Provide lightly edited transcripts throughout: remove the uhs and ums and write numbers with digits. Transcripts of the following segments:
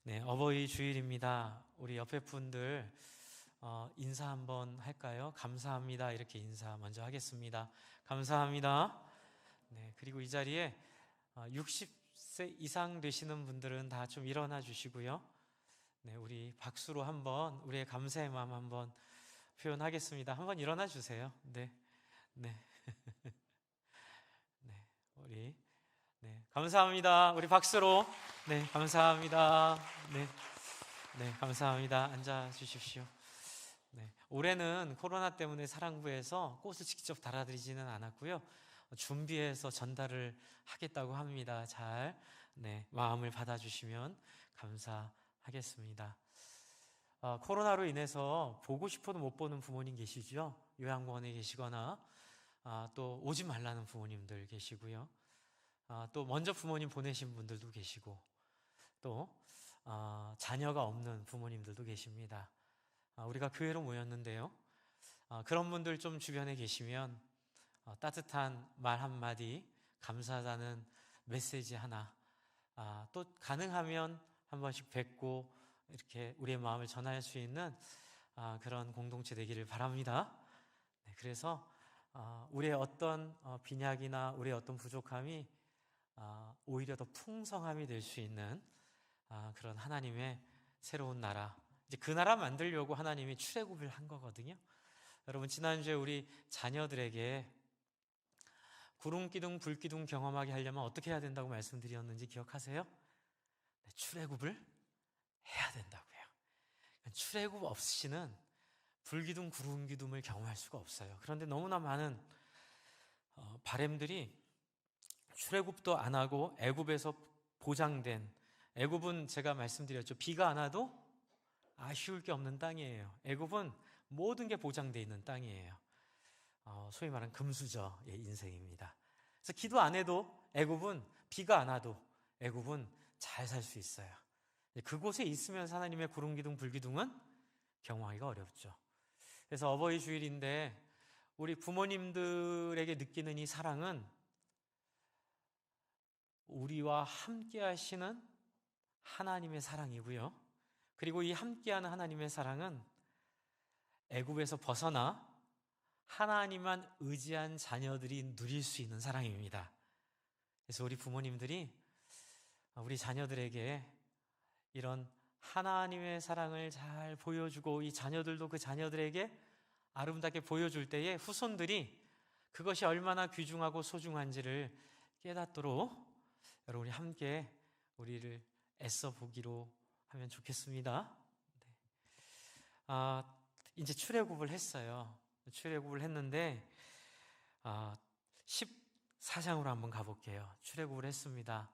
네, 어버이 주일입니다. 우리 옆에 분들 인사 한번 할까요? 감사합니다. 이렇게 인사 먼저 하겠습니다. 감사합니다. 네, 그리고 이 자리에 60세 이상 되시는 분들은 다 좀 일어나 주시고요. 네, 우리 박수로 한번 우리의 감사의 마음 한번 표현하겠습니다. 한번 일어나 주세요. 네, 네, 네, 감사합니다. 우리 박수로. 네, 감사합니다. 네. 네, 감사합니다. 앉아 주십시오. 네, 올해는 코로나 때문에 사랑부에서 꽃을 직접 달아드리지는 않았고요. 준비해서 전달을 하겠다고 합니다. 마음을 받아주시면 감사하겠습니다. 코로나로 인해서 보고 싶어도 못 보는 부모님 계시죠? 요양원에 계시거나 또 오지 말라는 부모님들 계시고요. 또 먼저 부모님 보내신 분들도 계시고 또 자녀가 없는 부모님들도 계십니다. 우리가 교회로 모였는데요. 그런 분들 좀 주변에 계시면 따뜻한 말 한마디, 감사하다는 메시지 하나, 또 가능하면 한 번씩 뵙고 이렇게 우리의 마음을 전할 수 있는 그런 공동체 되기를 바랍니다. 네, 그래서 우리의 어떤 빈약이나 우리의 어떤 부족함이 오히려 더 풍성함이 될 수 있는 그런 하나님의 새로운 나라, 이제 그 나라 만들려고 하나님이 출애굽을 한 거거든요. 여러분, 지난주에 우리 자녀들에게 구름 기둥, 불 기둥 경험하게 하려면 어떻게 해야 된다고 말씀드렸는지 기억하세요? 네, 출애굽을 해야 된다고요. 출애굽 없이는 불 기둥, 구름 기둥을 경험할 수가 없어요. 그런데 너무나 많은 바램들이 출애굽도 안 하고 애굽에서 보장된, 애굽은 제가 말씀드렸죠. 비가 안 와도 아쉬울 게 없는 땅이에요. 애굽은 모든 게 보장되어 있는 땅이에요. 소위 말하는 금수저의 인생입니다. 그래서 기도 안 해도 애굽은, 비가 안 와도 애굽은 잘 살 수 있어요. 그곳에 있으면서 하나님의 구름 기둥, 불 기둥은 경험하기가 어렵죠. 그래서 어버이 주일인데 우리 부모님들에게 느끼는 이 사랑은 우리와 함께 하시는 하나님의 사랑이고요. 그리고 이 함께하는 하나님의 사랑은 애굽에서 벗어나 하나님만 의지한 자녀들이 누릴 수 있는 사랑입니다. 그래서 우리 부모님들이 우리 자녀들에게 이런 하나님의 사랑을 잘 보여주고 이 자녀들도 그 자녀들에게 아름답게 보여줄 때에 후손들이 그것이 얼마나 귀중하고 소중한지를 깨닫도록 여러분이 함께 우리를 애써 보기로 하면 좋겠습니다. 네. 이제 출애굽을 했어요. 출애굽을 했는데 14장으로 한번 가볼게요. 출애굽을 했습니다.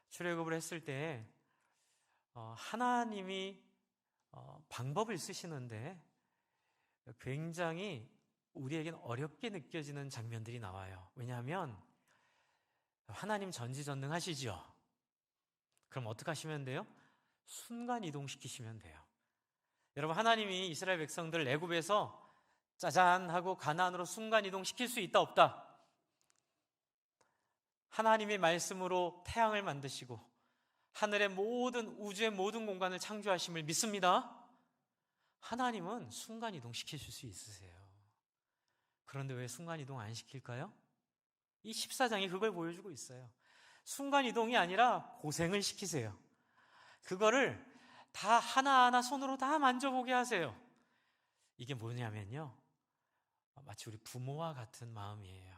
출애굽을 했을 때 하나님이 방법을 쓰시는데 굉장히 우리에겐 어렵게 느껴지는 장면들이 나와요. 왜냐하면 하나님 전지전능하시죠. 그럼 어떻게 하시면 돼요? 순간 이동시키시면 돼요. 여러분, 하나님이 이스라엘 백성들을 애굽에서 짜잔 하고 가나안으로 순간 이동시킬 수 있다 없다? 하나님의 말씀으로 태양을 만드시고 하늘의 모든, 우주의 모든 공간을 창조하심을 믿습니다. 하나님은 순간 이동시키실 수 있으세요. 그런데 왜 순간 이동 안 시킬까요? 이 14장이 그걸 보여주고 있어요. 순간 이동이 아니라 고생을 시키세요. 그거를 다 하나하나 손으로 다 만져보게 하세요. 이게 뭐냐면요, 마치 우리 부모와 같은 마음이에요.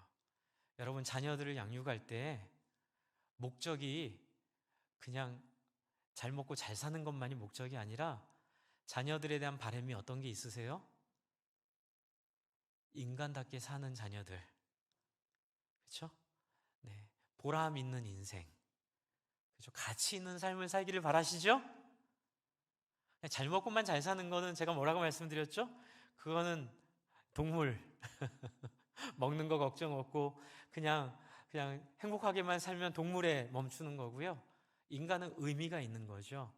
여러분, 자녀들을 양육할 때 목적이 그냥 잘 먹고 잘 사는 것만이 목적이 아니라 자녀들에 대한 바람이 어떤 게 있으세요? 인간답게 사는 자녀들, 그렇죠? 네, 보람 있는 인생, 그렇죠? 가치 있는 삶을 살기를 바라시죠? 잘 먹고만 잘 사는 거는 제가 뭐라고 말씀드렸죠? 그거는 동물 먹는 거 걱정 없고 그냥 행복하게만 살면 동물에 멈추는 거고요. 인간은 의미가 있는 거죠.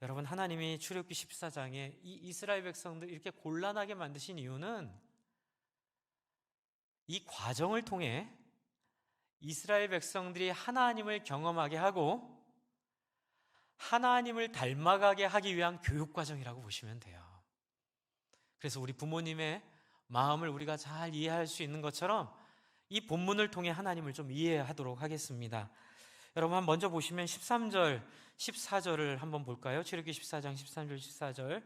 여러분, 하나님이 출애굽기 14장에 이 이스라엘 백성들 이렇게 곤란하게 만드신 이유는 이 과정을 통해 이스라엘 백성들이 하나님을 경험하게 하고 하나님을 닮아가게 하기 위한 교육 과정이라고 보시면 돼요. 그래서 우리 부모님의 마음을 우리가 잘 이해할 수 있는 것처럼 이 본문을 통해 하나님을 좀 이해하도록 하겠습니다. 여러분 먼저 보시면 13절, 14절을 한번 볼까요? 출애굽기 14장 13절, 14절.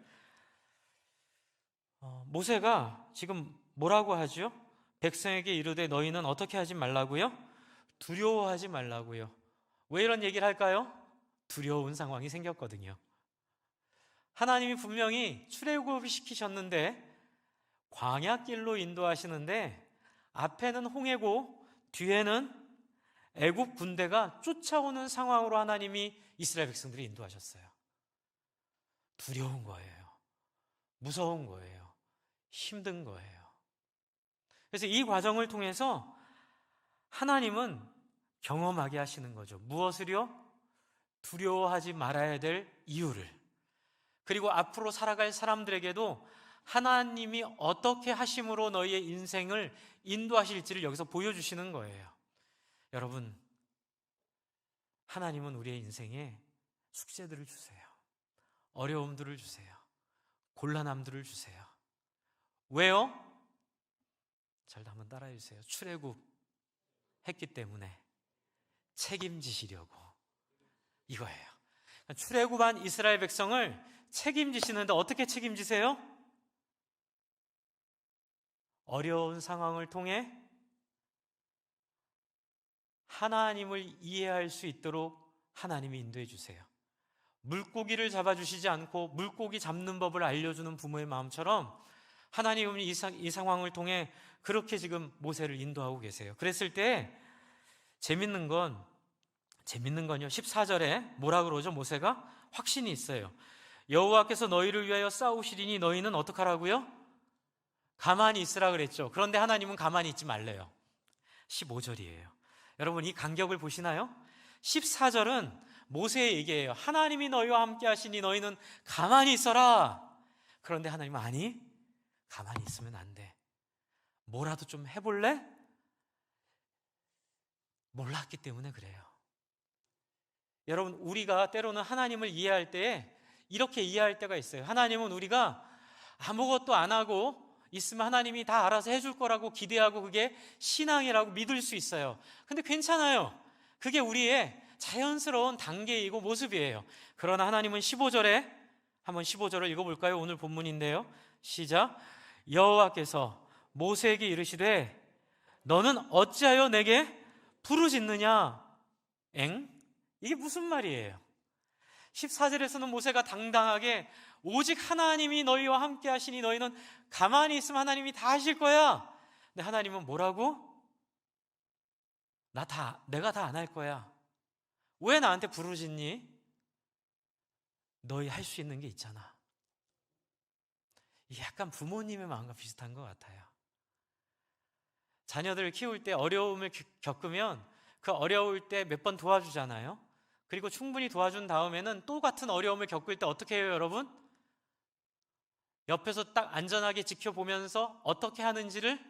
모세가 지금 뭐라고 하죠? 백성에게 이르되 너희는 어떻게 하지 말라고요? 두려워하지 말라고요. 왜 이런 얘기를 할까요? 두려운 상황이 생겼거든요. 하나님이 분명히 출애굽을 시키셨는데 광야길로 인도하시는데 앞에는 홍해고 뒤에는 애굽 군대가 쫓아오는 상황으로 하나님이 이스라엘 백성들을 인도하셨어요. 두려운 거예요. 무서운 거예요. 힘든 거예요. 그래서 이 과정을 통해서 하나님은 경험하게 하시는 거죠. 무엇을요? 두려워하지 말아야 될 이유를. 그리고 앞으로 살아갈 사람들에게도 하나님이 어떻게 하심으로 너희의 인생을 인도하실지를 여기서 보여주시는 거예요. 여러분, 하나님은 우리의 인생에 숙제들을 주세요. 어려움들을 주세요. 곤란함들을 주세요. 왜요? 잘 한번 따라해 주세요. 출애굽 했기 때문에 책임지시려고, 이거예요. 출애굽한 이스라엘 백성을 책임지시는데 어떻게 책임지세요? 어려운 상황을 통해 하나님을 이해할 수 있도록 하나님이 인도해 주세요. 물고기를 잡아주시지 않고 물고기 잡는 법을 알려주는 부모의 마음처럼 하나님은 이 상황을 통해 그렇게 지금 모세를 인도하고 계세요. 그랬을 때 재밌는 건요, 14절에 뭐라 그러죠? 모세가 확신이 있어요. 여호와께서 너희를 위하여 싸우시리니 너희는 어떡하라고요? 가만히 있으라 그랬죠. 그런데 하나님은 가만히 있지 말래요. 15절이에요. 여러분 이 간격을 보시나요? 14절은 모세의 얘기예요. 하나님이 너희와 함께 하시니 너희는 가만히 있어라. 그런데 하나님은 아니, 가만히 있으면 안 돼. 뭐라도 좀 해볼래? 몰랐기 때문에 그래요. 여러분 우리가 때로는 하나님을 이해할 때 이렇게 이해할 때가 있어요. 하나님은 우리가 아무것도 안 하고 있으면 하나님이 다 알아서 해줄 거라고 기대하고 그게 신앙이라고 믿을 수 있어요. 근데 괜찮아요. 그게 우리의 자연스러운 단계이고 모습이에요. 그러나 하나님은 15절에 한번 15절을 읽어볼까요? 오늘 본문인데요. 시작. 여호와께서 모세에게 이르시되 너는 어찌하여 내게 부르짖느냐? 이게 무슨 말이에요? 14절에서는 모세가 당당하게 오직 하나님이 너희와 함께 하시니 너희는 가만히 있으면 하나님이 다 하실 거야. 근데 하나님은 뭐라고? 내가 다 안 할 거야. 왜 나한테 부르짖니? 너희 할 수 있는 게 있잖아. 이게 약간 부모님의 마음과 비슷한 것 같아요. 자녀들을 키울 때 어려움을 겪으면 그 어려울 때 몇 번 도와주잖아요. 그리고 충분히 도와준 다음에는 또 같은 어려움을 겪을 때 어떻게 해요, 여러분? 옆에서 딱 안전하게 지켜보면서 어떻게 하는지를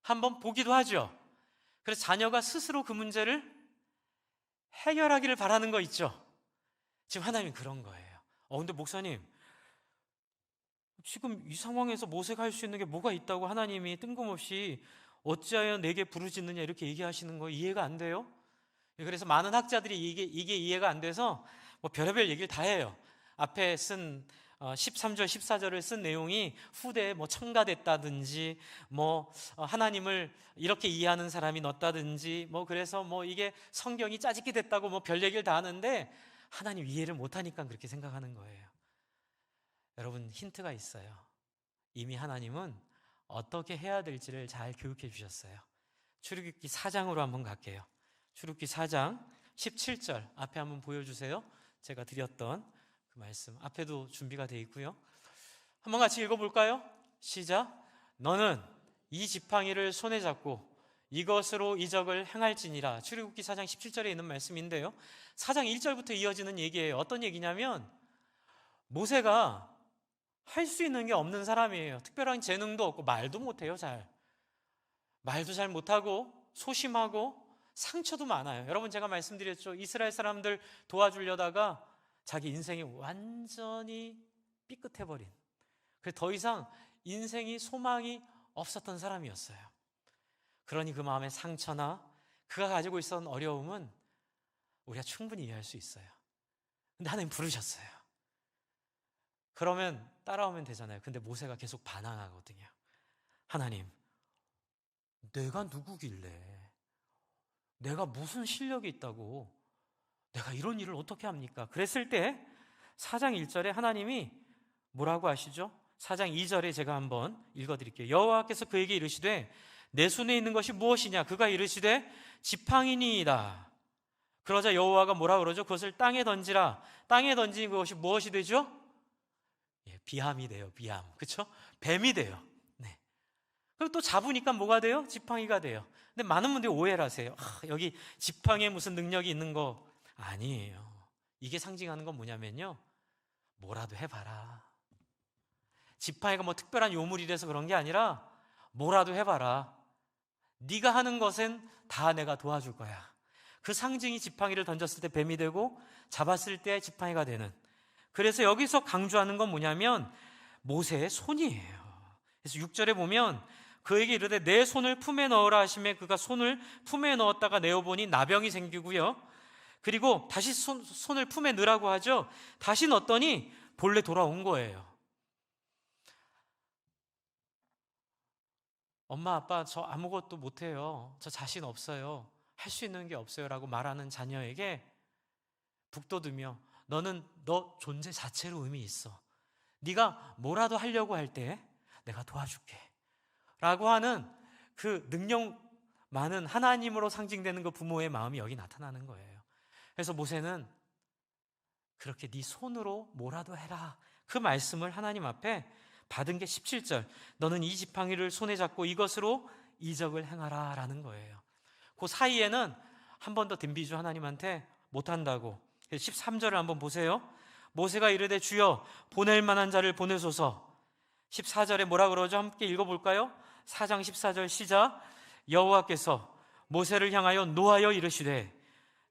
한번 보기도 하죠. 그래서 자녀가 스스로 그 문제를 해결하기를 바라는 거 있죠. 지금 하나님이 그런 거예요. 근데 목사님, 지금 이 상황에서 모세가 할 수 있는 게 뭐가 있다고 하나님이 뜬금없이 어찌하여 내게 부르짖느냐 이렇게 얘기하시는 거 이해가 안 돼요? 그래서 많은 학자들이 이게 이해가 안 돼서 뭐 별의별 얘기를 다 해요. 앞에 쓴 13절, 14절을 쓴 내용이 후대에 뭐 첨가됐다든지 뭐 하나님을 이렇게 이해하는 사람이 넣었다든지 뭐 그래서 뭐 이게 성경이 짜집기 됐다고 뭐 별 얘기를 다 하는데 하나님 이해를 못하니까 그렇게 생각하는 거예요. 여러분 힌트가 있어요. 이미 하나님은 어떻게 해야 될지를 잘 교육해 주셨어요. 출애굽기 4장으로 한번 갈게요. 출애굽기 4장 17절 앞에 한번 보여주세요. 제가 드렸던 그 말씀 앞에도 준비가 되어 있고요. 한번 같이 읽어볼까요? 시작. 너는 이 지팡이를 손에 잡고 이것으로 이적을 행할지니라. 출애굽기 4장 17절에 있는 말씀인데요. 4장 1절부터 이어지는 얘기예요. 어떤 얘기냐면 모세가 할 수 있는 게 없는 사람이에요. 특별한 재능도 없고 말도 못해요. 말도 잘 못하고 소심하고 상처도 많아요. 여러분 제가 말씀드렸죠. 이스라엘 사람들 도와주려다가 자기 인생이 완전히 삐끗해버린, 그래서 더 이상 인생이 소망이 없었던 사람이었어요. 그러니 그 마음의 상처나 그가 가지고 있었던 어려움은 우리가 충분히 이해할 수 있어요. 근데 하나님 부르셨어요. 그러면 따라오면 되잖아요. 근데 모세가 계속 반항하거든요. 하나님, 내가 누구길래, 내가 무슨 실력이 있다고 내가 이런 일을 어떻게 합니까? 그랬을 때 4장 1절에 하나님이 뭐라고 하시죠? 4장 2절에 제가 한번 읽어드릴게요. 여호와께서 그에게 이르시되 내 손에 있는 것이 무엇이냐? 그가 이르시되 지팡이니이다. 그러자 여호와가 뭐라 그러죠? 그것을 땅에 던지라. 땅에 던진 것이 무엇이 되죠? 비함이 돼요. 비함. 그렇죠? 뱀이 돼요. 네. 그리고 또 잡으니까 뭐가 돼요? 지팡이가 돼요. 근데 많은 분들이 오해를 하세요. 여기 지팡이에 무슨 능력이 있는 거 아니에요. 이게 상징하는 건 뭐냐면요, 뭐라도 해봐라. 지팡이가 뭐 특별한 요물이라서 그런 게 아니라 뭐라도 해봐라. 네가 하는 것은 다 내가 도와줄 거야. 그 상징이 지팡이를 던졌을 때 뱀이 되고 잡았을 때 지팡이가 되는. 그래서 여기서 강조하는 건 뭐냐면 모세의 손이에요. 그래서 6절에 보면 그에게 이르되 내 손을 품에 넣으라 하시매 그가 손을 품에 넣었다가 내어보니 나병이 생기고요. 그리고 다시 손을 품에 넣으라고 하죠. 다시 넣었더니 본래 돌아온 거예요. 엄마 아빠 저 아무것도 못해요. 저 자신 없어요. 할 수 있는 게 없어요 라고 말하는 자녀에게 북돋으며 너는 너 존재 자체로 의미 있어. 네가 뭐라도 하려고 할 때 내가 도와줄게 라고 하는 그 능력 많은 하나님으로 상징되는 그 부모의 마음이 여기 나타나는 거예요. 그래서 모세는 그렇게 네 손으로 뭐라도 해라, 그 말씀을 하나님 앞에 받은 게 17절 너는 이 지팡이를 손에 잡고 이것으로 이적을 행하라 라는 거예요. 그 사이에는 한 번 더 덤비죠. 하나님한테 못한다고. 13절을 한번 보세요. 모세가 이르되 주여 보낼 만한 자를 보내소서. 14절에 뭐라 그러죠? 함께 읽어볼까요? 4장 14절 시작. 여호와께서 모세를 향하여 노하여 이르시되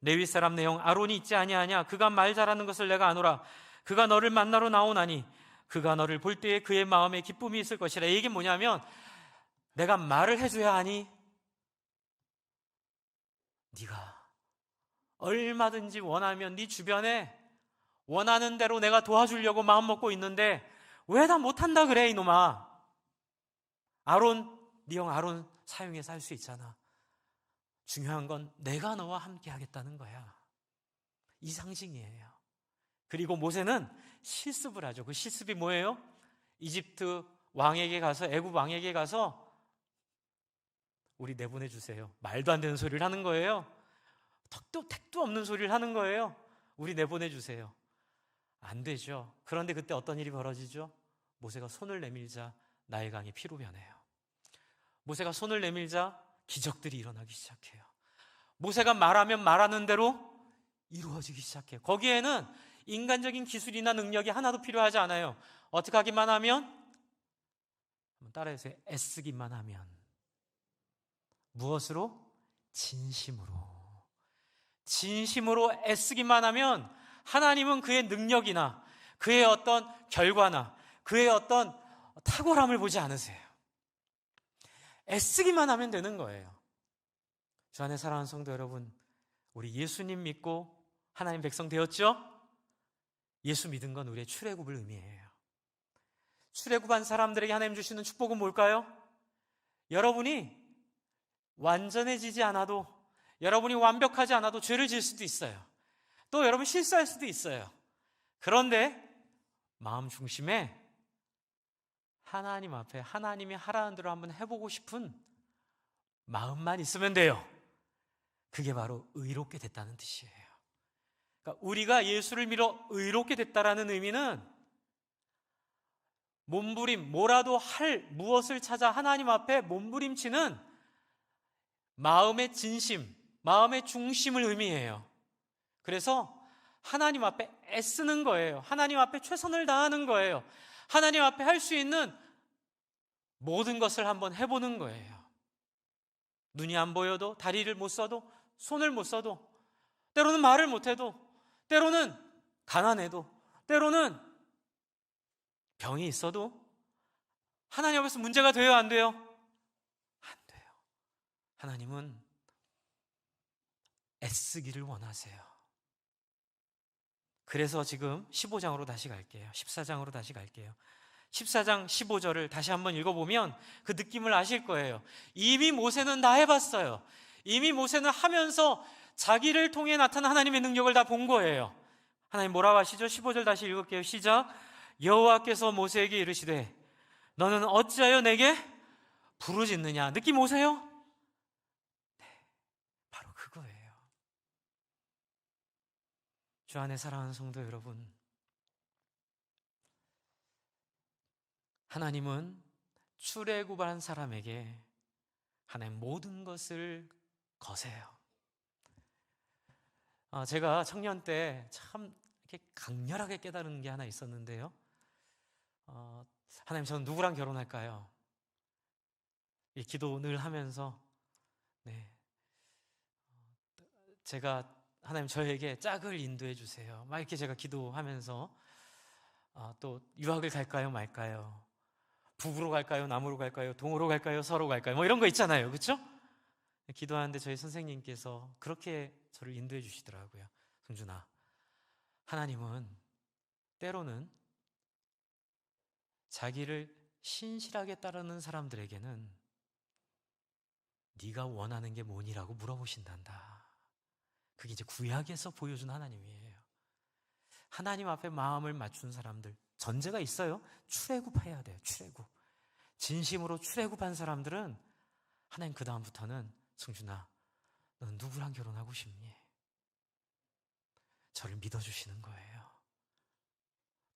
레위 사람 내 형 아론이 있지 아니하냐? 그가 말 잘하는 것을 내가 아노라. 그가 너를 만나러 나오나니 그가 너를 볼 때에 그의 마음에 기쁨이 있을 것이라. 이게 뭐냐면 내가 말을 해줘야 하니 네가 얼마든지 원하면 네 주변에 원하는 대로 내가 도와주려고 마음 먹고 있는데 왜 다 못한다 그래 이놈아. 아론, 네 형 아론 사용해서 할 수 있잖아. 중요한 건 내가 너와 함께 하겠다는 거야. 이 상징이에요. 그리고 모세는 실습을 하죠. 그 실습이 뭐예요? 이집트 왕에게 가서, 애굽 왕에게 가서 우리 내보내주세요. 말도 안 되는 소리를 하는 거예요. 택도 없는 소리를 하는 거예요. 우리 내보내주세요. 안 되죠. 그런데 그때 어떤 일이 벌어지죠? 모세가 손을 내밀자 나일 강이 피로 변해요. 모세가 손을 내밀자 기적들이 일어나기 시작해요. 모세가 말하면 말하는 대로 이루어지기 시작해요. 거기에는 인간적인 기술이나 능력이 하나도 필요하지 않아요. 어떻게 하기만 하면, 한번 따라해주세요. 애쓰기만 하면. 무엇으로? 진심으로 애쓰기만 하면 하나님은 그의 능력이나 그의 어떤 결과나 그의 어떤 탁월함을 보지 않으세요. 애쓰기만 하면 되는 거예요. 주 안에 사랑하는 성도 여러분, 우리 예수님 믿고 하나님 백성 되었죠? 예수 믿은 건 우리의 출애굽을 의미해요. 출애굽한 사람들에게 하나님 주시는 축복은 뭘까요? 여러분이 완전해지지 않아도, 여러분이 완벽하지 않아도 죄를 지을 수도 있어요. 또 여러분 실수할 수도 있어요. 그런데 마음 중심에 하나님 앞에 하나님이 하라는 대로 한번 해보고 싶은 마음만 있으면 돼요. 그게 바로 의롭게 됐다는 뜻이에요. 그러니까 우리가 예수를 믿어 의롭게 됐다라는 의미는 몸부림, 뭐라도 할 무엇을 찾아 하나님 앞에 몸부림치는 마음의 진심, 마음의 중심을 의미해요. 그래서 하나님 앞에 애쓰는 거예요. 하나님 앞에 최선을 다하는 거예요. 하나님 앞에 할 수 있는 모든 것을 한번 해보는 거예요. 눈이 안 보여도, 다리를 못 써도, 손을 못 써도, 때로는 말을 못 해도, 때로는 가난해도, 때로는 병이 있어도 하나님 앞에서 문제가 돼요, 안 돼요? 안 돼요. 하나님은 애쓰기를 원하세요. 그래서 지금 15장으로 다시 갈게요. 14장으로 다시 갈게요. 14장 15절을 다시 한번 읽어보면 그 느낌을 아실 거예요. 이미 모세는 다 해봤어요. 이미 모세는 하면서 자기를 통해 나타난 하나님의 능력을 다 본 거예요. 하나님 뭐라고 하시죠? 15절 다시 읽을게요. 시작. 여호와께서 모세에게 이르시되 너는 어찌하여 내게 부르짖느냐. 느낌 오세요? 네, 바로 그거예요. 주 안에 사랑하는 성도 여러분, 하나님은 출애굽한 사람에게 하나님 모든 것을 거세요. 제가 청년 때 참 이렇게 강렬하게 깨달은 게 하나 있었는데요. 하나님, 저는 누구랑 결혼할까요? 이 기도 늘 하면서, 네, 제가 하나님 저에게 짝을 인도해 주세요. 막 이렇게 제가 기도하면서 또 유학을 갈까요, 말까요? 북으로 갈까요, 남으로 갈까요, 동으로 갈까요, 서로 갈까요? 뭐 이런 거 있잖아요, 그렇죠? 기도하는데 저희 선생님께서 그렇게 저를 인도해 주시더라고요. 성준아, 하나님은 때로는 자기를 신실하게 따르는 사람들에게는 네가 원하는 게 뭐니라고 물어보신단다. 그게 이제 구약에서 보여준 하나님이에요. 하나님 앞에 마음을 맞춘 사람들, 전제가 있어요. 출애굽해야 돼요. 출애굽. 진심으로 출애굽한 사람들은 하나님 그 다음부터는 성준아, 너는 누구랑 결혼하고 싶니? 저를 믿어주시는 거예요.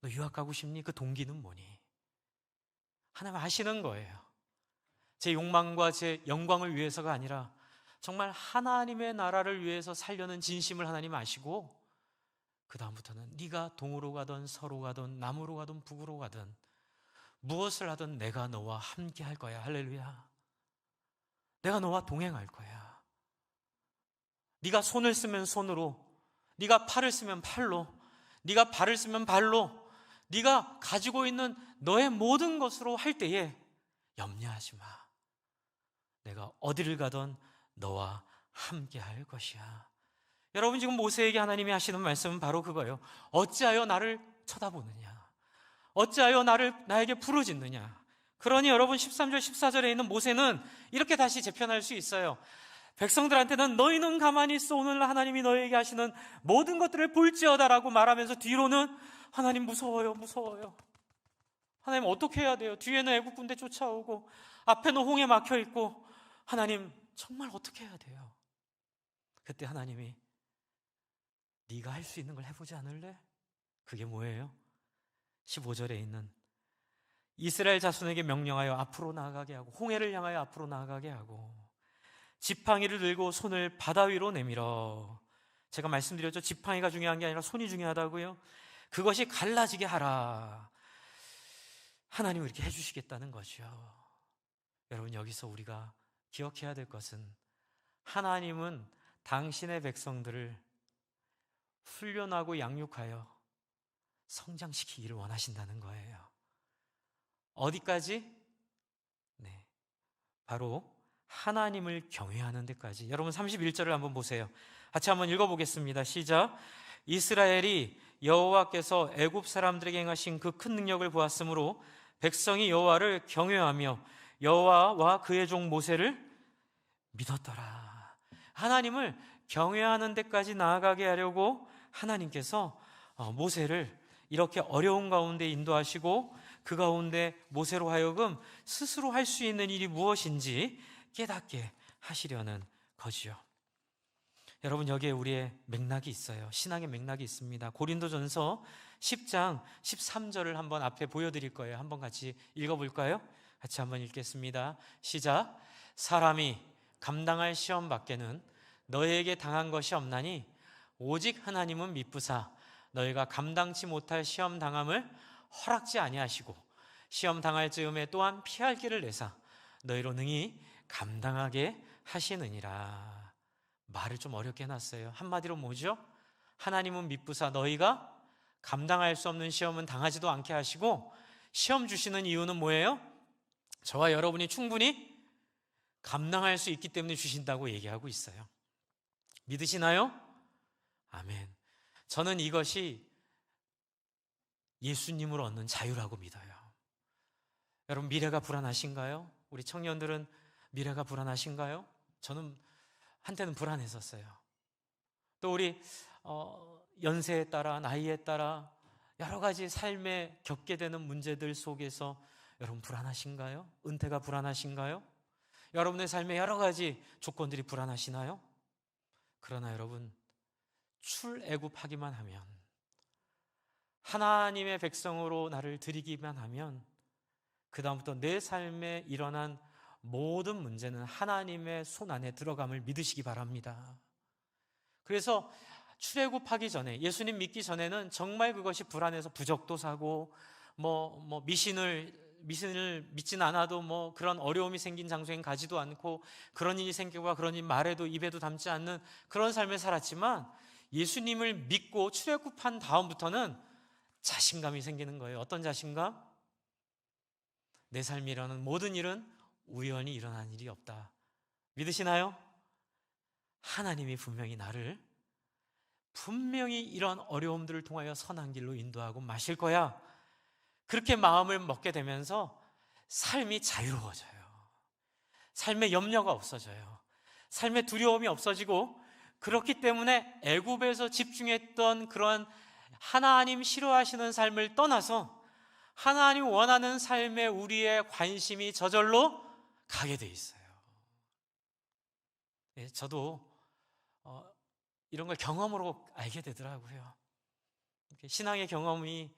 너 유학 가고 싶니? 그 동기는 뭐니? 하나님 아시는 거예요. 제 욕망과 제 영광을 위해서가 아니라 정말 하나님의 나라를 위해서 살려는 진심을 하나님 아시고, 그 다음부터는 네가 동으로 가든 서로 가든 남으로 가든 북으로 가든 무엇을 하든 내가 너와 함께 할 거야. 할렐루야. 내가 너와 동행할 거야. 네가 손을 쓰면 손으로, 네가 팔을 쓰면 팔로, 네가 발을 쓰면 발로, 네가 가지고 있는 너의 모든 것으로 할 때에 염려하지 마. 내가 어디를 가든 너와 함께 할 것이야. 여러분, 지금 모세에게 하나님이 하시는 말씀은 바로 그거예요. 어찌하여 나를 쳐다보느냐? 어찌하여 나에게 부르짖느냐? 그러니 여러분, 13절 14절에 있는 모세는 이렇게 다시 재편할 수 있어요. 백성들한테는 너희는 가만히 있어, 오늘 하나님이 너희에게 하시는 모든 것들을 볼지어다라고 말하면서 뒤로는 하나님 무서워요, 무서워요. 하나님 어떻게 해야 돼요? 뒤에는 애국 군대 쫓아오고 앞에는 홍해 막혀 있고, 하나님 정말 어떻게 해야 돼요? 그때 하나님이 네가 할 수 있는 걸 해보지 않을래? 그게 뭐예요? 15절에 있는 이스라엘 자손에게 명령하여 앞으로 나아가게 하고, 홍해를 향하여 앞으로 나아가게 하고, 지팡이를 들고 손을 바다 위로 내밀어. 제가 말씀드렸죠. 지팡이가 중요한 게 아니라 손이 중요하다고요. 그것이 갈라지게 하라. 하나님은 이렇게 해주시겠다는 거죠. 여러분, 여기서 우리가 기억해야 될 것은 하나님은 당신의 백성들을 훈련하고 양육하여 성장시키기를 원하신다는 거예요. 어디까지? 네, 바로 하나님을 경외하는 데까지. 여러분, 31절을 한번 보세요. 같이 한번 읽어보겠습니다. 시작. 이스라엘이 여호와께서 애굽 사람들에게 행하신 그 큰 능력을 보았으므로 백성이 여호와를 경외하며 여호와와 그의 종 모세를 믿었더라. 하나님을 경외하는 데까지 나아가게 하려고 하나님께서 모세를 이렇게 어려운 가운데 인도하시고, 그 가운데 모세로 하여금 스스로 할 수 있는 일이 무엇인지 깨닫게 하시려는 거지요. 여러분, 여기에 우리의 맥락이 있어요. 신앙의 맥락이 있습니다. 고린도전서 10장 13절을 한번 앞에 보여드릴 거예요. 한번 같이 읽어볼까요? 같이 한번 읽겠습니다. 시작. 사람이 감당할 시험 밖에는 너희에게 당한 것이 없나니 오직 하나님은 미쁘사 너희가 감당치 못할 시험 당함을 허락지 아니하시고 시험 당할 즈음에 또한 피할 길을 내사 너희로 능히 감당하게 하시느니라. 말을 좀 어렵게 해놨어요. 한마디로 뭐죠? 하나님은 미쁘사 너희가 감당할 수 없는 시험은 당하지도 않게 하시고, 시험 주시는 이유는 뭐예요? 저와 여러분이 충분히 감당할 수 있기 때문에 주신다고 얘기하고 있어요. 믿으시나요? 아멘. 저는 이것이 예수님을 얻는 자유라고 믿어요. 여러분, 미래가 불안하신가요? 우리 청년들은 미래가 불안하신가요? 저는 한때는 불안했었어요. 또 우리 연세에 따라, 나이에 따라 여러 가지 삶에 겪게 되는 문제들 속에서 여러분 불안하신가요? 은퇴가 불안하신가요? 여러분의 삶에 여러 가지 조건들이 불안하시나요? 그러나 여러분, 출애굽하기만 하면, 하나님의 백성으로 나를 드리기만 하면, 그 다음부터 내 삶에 일어난 모든 문제는 하나님의 손 안에 들어감을 믿으시기 바랍니다. 그래서 출애굽하기 전에, 예수님 믿기 전에는 정말 그것이 불안해서 부적도 사고, 미신을 믿진 않아도 그런 어려움이 생긴 장소엔 가지도 않고, 그런 일이 생기고 그런 일 말에도 입에도 담지 않는 그런 삶을 살았지만, 예수님을 믿고 출애굽한 다음부터는 자신감이 생기는 거예요. 어떤 자신감? 내 삶에 일어나는 모든 일은 우연히 일어난 일이 없다. 믿으시나요? 하나님이 분명히 이런 어려움들을 통하여 선한 길로 인도하고 마실 거야. 그렇게 마음을 먹게 되면서 삶이 자유로워져요. 삶에 염려가 없어져요. 삶에 두려움이 없어지고, 그렇기 때문에 애굽에서 집중했던 그러한 하나님 싫어하시는 삶을 떠나서 하나님 원하는 삶에 우리의 관심이 저절로 가게 돼 있어요. 네, 저도 이런 걸 경험으로 알게 되더라고요. 신앙의 경험이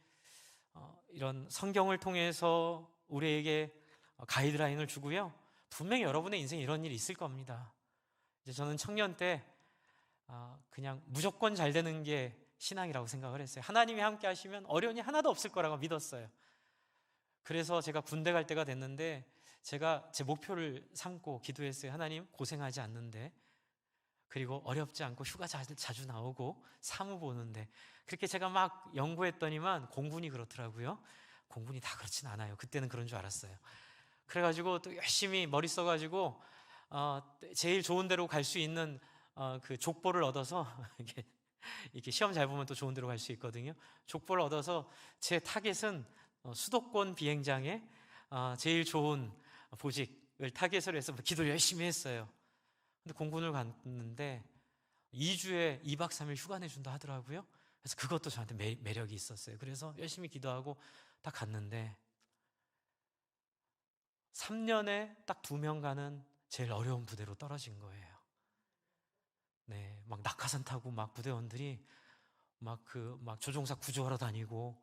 이런 성경을 통해서 우리에게 가이드라인을 주고요. 분명히 여러분의 인생에 이런 일이 있을 겁니다. 이제 저는 청년 때 그냥 무조건 잘 되는 게 신앙이라고 생각을 했어요. 하나님이 함께 하시면 어려움이 하나도 없을 거라고 믿었어요. 그래서 제가 군대 갈 때가 됐는데, 제가 제 목표를 삼고 기도했어요. 하나님, 고생하지 않는데, 그리고 어렵지 않고 휴가 자주 나오고 사무 보는데, 그렇게 제가 막 연구했더니만 공군이 그렇더라고요. 공군이 다 그렇진 않아요. 그때는 그런 줄 알았어요. 그래가지고 또 열심히 머리 써가지고 제일 좋은 데로 갈 수 있는 그 족보를 얻어서 이렇게 시험 잘 보면 또 좋은 데로 갈 수 있거든요. 족보를 얻어서 제 타겟은 수도권 비행장에 제일 좋은 보직을 타겟으로 해서 기도를 열심히 했어요. 근데 공군을 갔는데 2주에 2박 3일 휴가 내준다 하더라고요. 그래서 그것도 저한테 매력이 있었어요. 그래서 열심히 기도하고 딱 갔는데 3년에 딱 2명 가는 제일 어려운 부대로 떨어진 거예요. 네, 막 낙하산 타고 막 부대원들이 막 조종사 구조하러 다니고,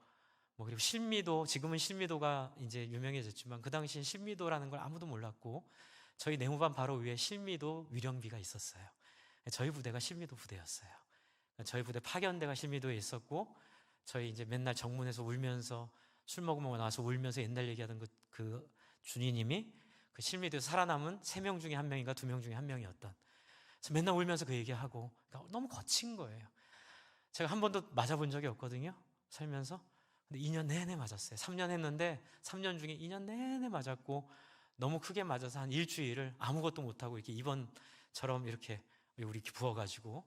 그리고 실미도, 지금은 실미도가 이제 유명해졌지만 그 당시엔 실미도라는 걸 아무도 몰랐고, 저희 내무반 바로 위에 실미도 위령비가 있었어요. 저희 부대가 실미도 부대였어요. 저희 부대 파견대가 실미도에 있었고, 저희 이제 맨날 정문에서 울면서 술 먹으면 나와서 울면서 옛날 얘기하던 그 준이님이 그 실미도에서 살아남은 3명 중에 1명인가 2명 중에 1명이었던. 그래서 맨날 울면서 그 얘기하고, 그러니까 너무 거친 거예요. 제가 한 번도 맞아본 적이 없거든요, 살면서. 근데 2년 내내 맞았어요. 3년 했는데 3년 중에 2년 내내 맞았고, 너무 크게 맞아서 한 일주일을 아무것도 못하고 이렇게 입원처럼 이렇게 부어가지고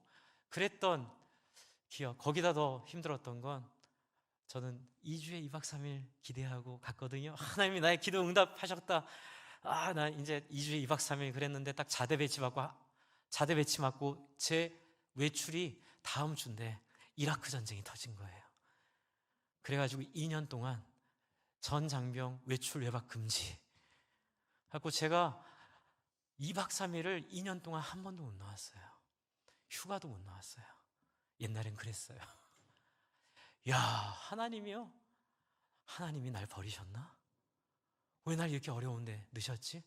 그랬던 기억. 거기다 더 힘들었던 건, 저는 2주에 2박 3일 기대하고 갔거든요. 하나님이 나의 기도 응답하셨다. 나 이제 2주에 2박 3일 그랬는데 딱 자대 배치 맞고 제 외출이 다음 주인데 이라크 전쟁이 터진 거예요. 그래가지고 2년 동안 전 장병 외출 외박 금지. 그래서 제가 2박 3일을 2년 동안 한 번도 못 나왔어요. 휴가도 못 나왔어요. 옛날엔 그랬어요. 야, 하나님이요? 하나님이 날 버리셨나? 왜 날 이렇게 어려운데 넣으셨지?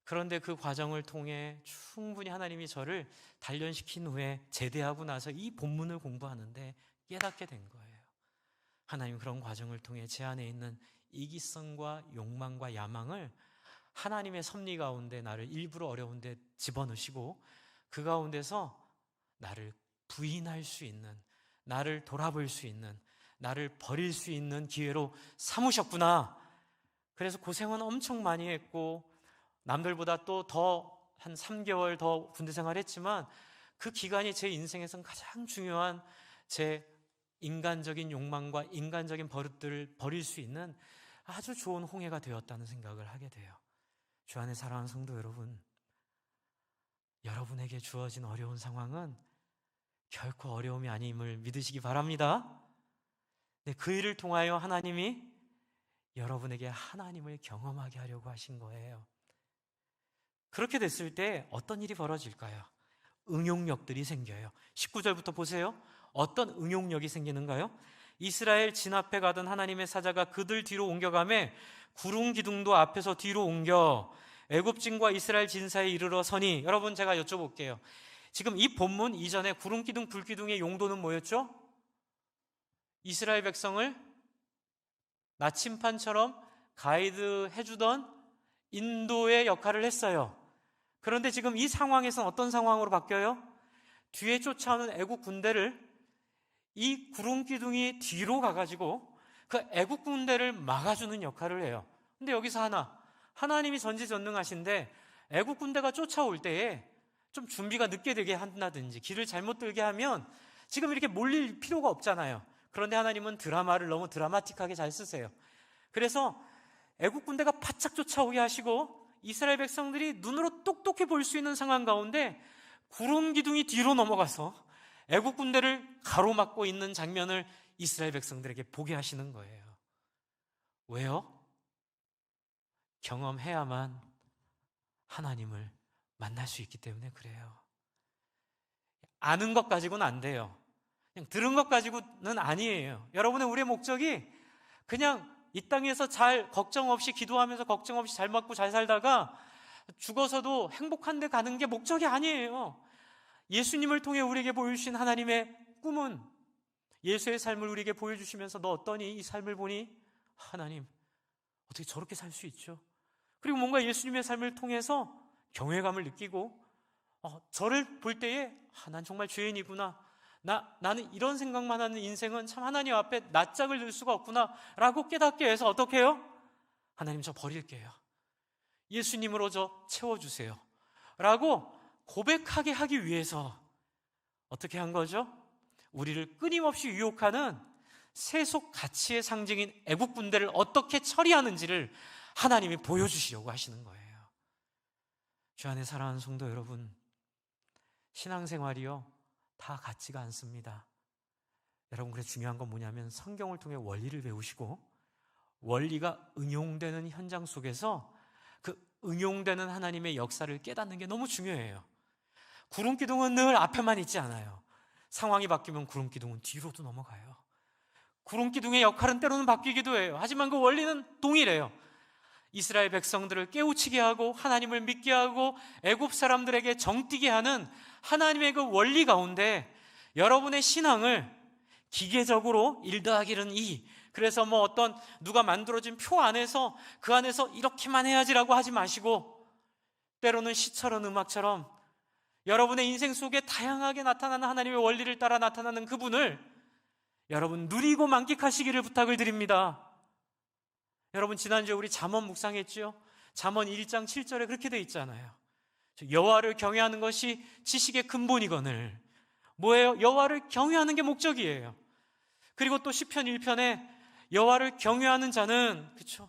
그런데 그 과정을 통해 충분히 하나님이 저를 단련시킨 후에 제대하고 나서 이 본문을 공부하는데 깨닫게 된 거예요. 하나님 그런 과정을 통해 제 안에 있는 이기성과 욕망과 야망을 하나님의 섭리 가운데 나를 일부러 어려운데 집어넣으시고, 그 가운데서 나를 부인할 수 있는, 나를 돌아볼 수 있는, 나를 버릴 수 있는 기회로 삼으셨구나. 그래서 고생은 엄청 많이 했고 남들보다 또 더 한 3개월 더 군대 생활했지만 그 기간이 제 인생에선 가장 중요한 제 인간적인 욕망과 인간적인 버릇들을 버릴 수 있는 아주 좋은 홍해가 되었다는 생각을 하게 돼요. 주 안에 사랑하는 성도 여러분, 여러분에게 주어진 어려운 상황은 결코 어려움이 아님을 믿으시기 바랍니다. 네, 그 일을 통하여 하나님이 여러분에게 하나님을 경험하게 하려고 하신 거예요. 그렇게 됐을 때 어떤 일이 벌어질까요? 응용력들이 생겨요. 19절부터 보세요. 어떤 응용력이 생기는가요? 이스라엘 진 앞에 가던 하나님의 사자가 그들 뒤로 옮겨가매 구름 기둥도 앞에서 뒤로 옮겨 애굽진과 이스라엘 진 사이에 이르러 서니, 여러분 제가 여쭤볼게요. 지금 이 본문 이전에 구름 기둥, 불 기둥의 용도는 뭐였죠? 이스라엘 백성을 나침판처럼 가이드 해주던 인도의 역할을 했어요. 그런데 지금 이 상황에서는 어떤 상황으로 바뀌어요? 뒤에 쫓아오는 애국 군대를 이 구름 기둥이 뒤로 가가지고 그 애국 군대를 막아주는 역할을 해요. 근데 여기서 하나님이 전지전능하신데 애국 군대가 쫓아올 때에 좀 준비가 늦게 되게 한다든지 길을 잘못 들게 하면 지금 이렇게 몰릴 필요가 없잖아요. 그런데 하나님은 드라마를 너무 드라마틱하게 잘 쓰세요. 그래서 애국 군대가 바짝 쫓아오게 하시고 이스라엘 백성들이 눈으로 똑똑히 볼 수 있는 상황 가운데 구름 기둥이 뒤로 넘어가서 애국 군대를 가로막고 있는 장면을 이스라엘 백성들에게 보게 하시는 거예요. 왜요? 경험해야만 하나님을 만날 수 있기 때문에 그래요. 아는 것 가지고는 안 돼요. 그냥 들은 것 가지고는 아니에요. 여러분의 우리의 목적이 그냥 이 땅에서 잘 걱정 없이 기도하면서 걱정 없이 잘 먹고 잘 살다가 죽어서도 행복한 데 가는 게 목적이 아니에요. 예수님을 통해 우리에게 보여주신 하나님의 꿈은 예수의 삶을 우리에게 보여주시면서 너 어떠니? 이 삶을 보니 하나님 어떻게 저렇게 살 수 있죠? 그리고 뭔가 예수님의 삶을 통해서 경외감을 느끼고 저를 볼 때에 난 정말 죄인이구나. 나는 이런 생각만 하는 인생은 참 하나님 앞에 낯짝을 들 수가 없구나 라고 깨닫게 해서 어떻게 해요? 하나님 저 버릴게요. 예수님으로 저 채워주세요 라고 고백하게 하기 위해서 어떻게 한 거죠? 우리를 끊임없이 유혹하는 세속 가치의 상징인 애국 군대를 어떻게 처리하는지를 하나님이 보여주시려고 하시는 거예요. 주 안에 사랑하는 성도 여러분, 신앙생활이요 다 같지가 않습니다. 여러분, 그래서 중요한 건 뭐냐면 성경을 통해 원리를 배우시고 원리가 응용되는 현장 속에서 그 응용되는 하나님의 역사를 깨닫는 게 너무 중요해요. 구름기둥은 늘 앞에만 있지 않아요. 상황이 바뀌면 구름기둥은 뒤로도 넘어가요. 구름기둥의 역할은 때로는 바뀌기도 해요. 하지만 그 원리는 동일해요. 이스라엘 백성들을 깨우치게 하고 하나님을 믿게 하고 애굽 사람들에게 정뛰게 하는 하나님의 그 원리 가운데 여러분의 신앙을 기계적으로 1 더하기 1은 2, 그래서 뭐 어떤 누가 만들어진 표 안에서 그 안에서 이렇게만 해야지라고 하지 마시고 때로는 시처럼 음악처럼 여러분의 인생 속에 다양하게 나타나는 하나님의 원리를 따라 나타나는 그분을 여러분 누리고 만끽하시기를 부탁을 드립니다. 여러분, 지난주에 우리 잠언 묵상했죠? 잠언 1장 7절에 그렇게 돼 있잖아요. 여호와를 경외하는 것이 지식의 근본이거늘. 뭐예요? 여호와를 경외하는 게 목적이에요. 그리고 또 시편 1편에 여호와를 경외하는 자는 그렇죠?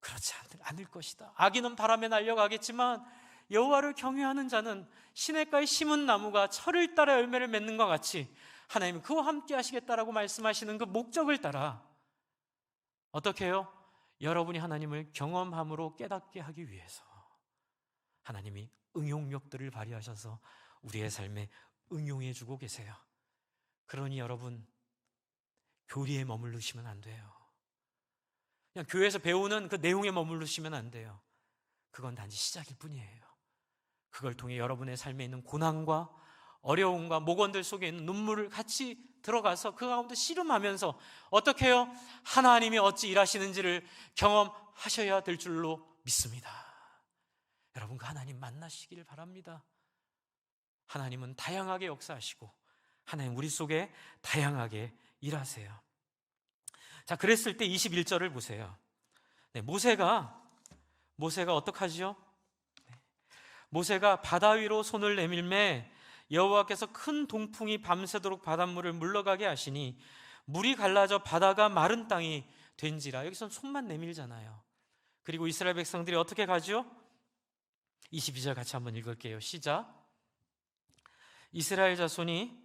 그렇지 않을 것이다. 악인은 바람에 날려가겠지만 여호와를 경외하는 자는 시냇가에 심은 나무가 철을 따라 열매를 맺는 것 같이 하나님은 그와 함께 하시겠다라고 말씀하시는 그 목적을 따라 어떻게 해요? 여러분이 하나님을 경험함으로 깨닫게 하기 위해서 하나님이 응용력들을 발휘하셔서 우리의 삶에 응용해 주고 계세요. 그러니 여러분, 교리에 머무르시면 안 돼요. 그냥 교회에서 배우는 그 내용에 머무르시면 안 돼요. 그건 단지 시작일 뿐이에요. 그걸 통해 여러분의 삶에 있는 고난과 어려움과 모건들 속에 있는 눈물을 같이 들어가서 그 가운데 씨름하면서 어떻게 해요? 하나님이 어찌 일하시는지를 경험하셔야 될 줄로 믿습니다. 여러분, 그 하나님 만나시기를 바랍니다. 하나님은 다양하게 역사하시고 하나님 우리 속에 다양하게 일하세요. 자, 그랬을 때 21절을 보세요. 네, 모세가 어떡하지요? 모세가 바다 위로 손을 내밀매 여호와께서 큰 동풍이 밤새도록 바닷물을 물러가게 하시니 물이 갈라져 바다가 마른 땅이 된지라. 여기선 손만 내밀잖아요. 그리고 이스라엘 백성들이 어떻게 가죠? 22절 같이 한번 읽을게요. 시작. 이스라엘 자손이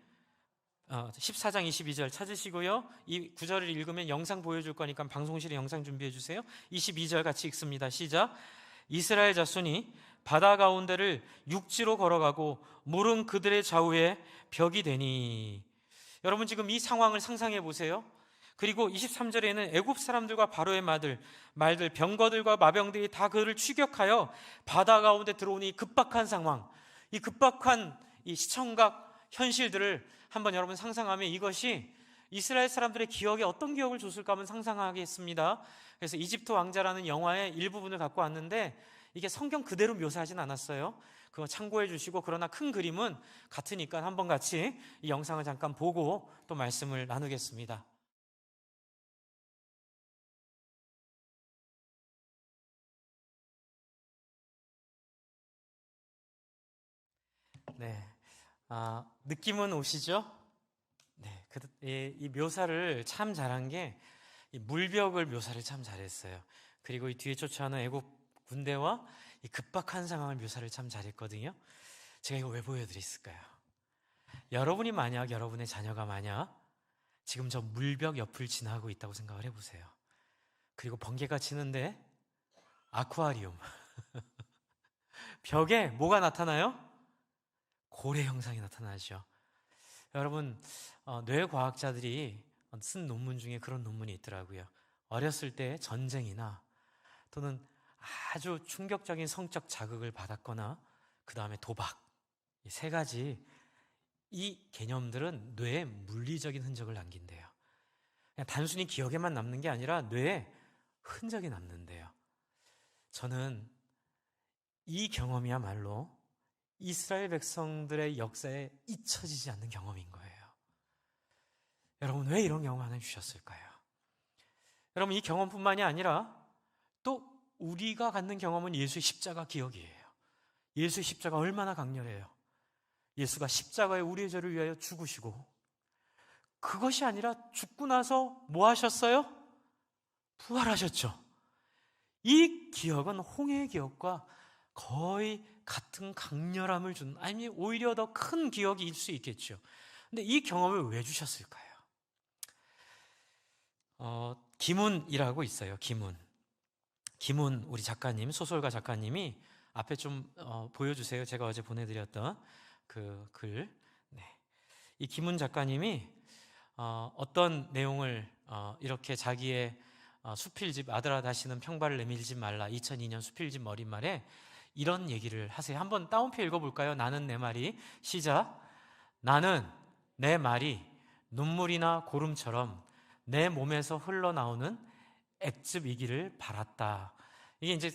14장 22절 찾으시고요. 이 구절을 읽으면 영상 보여줄 거니까 방송실에 영상 준비해 주세요. 22절 같이 읽습니다. 시작. 이스라엘 자손이 바다 가운데를 육지로 걸어가고 물은 그들의 좌우에 벽이 되니. 여러분 지금 이 상황을 상상해 보세요. 그리고 23절에는 애굽 사람들과 바로의 말들 병거들과 마병들이 다 그를 추격하여 바다 가운데 들어오니 급박한 상황, 이 급박한 이 시청각 현실들을 한번 여러분 상상하면 이것이 이스라엘 사람들의 기억에 어떤 기억을 줬을까 한번 상상하겠습니다. 그래서 이집트 왕자라는 영화의 일부분을 갖고 왔는데 이게 성경 그대로 묘사하진 않았어요. 그거 참고해 주시고, 그러나 큰 그림은 같으니까 한번 같이 이 영상을 잠깐 보고 또 말씀을 나누겠습니다. 네, 느낌은 오시죠? 네, 이 묘사를 참 잘한 게 이 물벽을 묘사를 참 잘했어요. 그리고 이 뒤에 쫓아오는 애국 군대와 이 급박한 상황을 묘사를 참 잘했거든요. 제가 이거 왜 보여드렸을까요? 여러분이 만약, 여러분의 자녀가 만약 지금 저 물벽 옆을 지나고 있다고 생각을 해보세요. 그리고 번개가 치는데 아쿠아리움 벽에 뭐가 나타나요? 고래 형상이 나타나죠. 여러분, 뇌과학자들이 쓴 논문 중에 그런 논문이 있더라고요. 어렸을 때 전쟁이나 또는 아주 충격적인 성적 자극을 받았거나 그 다음에 도박, 이 세 가지 이 개념들은 뇌에 물리적인 흔적을 남긴대요. 그냥 단순히 기억에만 남는 게 아니라 뇌에 흔적이 남는데요. 저는 이 경험이야말로 이스라엘 백성들의 역사에 잊혀지지 않는 경험인 거예요. 여러분, 왜 이런 경험 하나 주셨을까요? 여러분, 이 경험뿐만이 아니라 또 우리가 갖는 경험은 예수의 십자가 기억이에요. 예수의 십자가 얼마나 강렬해요. 예수가 십자가에 우리의 죄를 위하여 죽으시고, 그것이 아니라 죽고 나서 뭐 하셨어요? 부활하셨죠. 이 기억은 홍해의 기억과 거의 같은 강렬함을 준, 아니 오히려 더 큰 기억일 수 있겠죠. 근데 이 경험을 왜 주셨을까요? 기문이라고 있어요. 기문 우리 작가님, 소설가 작가님이 앞에 좀 보여주세요. 제가 어제 보내드렸던 그 글. 네. 이 기문 작가님이 어떤 내용을 이렇게 자기의 수필집 아들아 다시는 평발을 내밀지 말라 2002년 수필집 머릿말에 이런 얘기를 하세요. 한번 따옴표 읽어볼까요? 나는 내 말이. 시작. 나는 내 말이 눈물이나 고름처럼 내 몸에서 흘러나오는 액즙이기를 바랐다. 이게 이제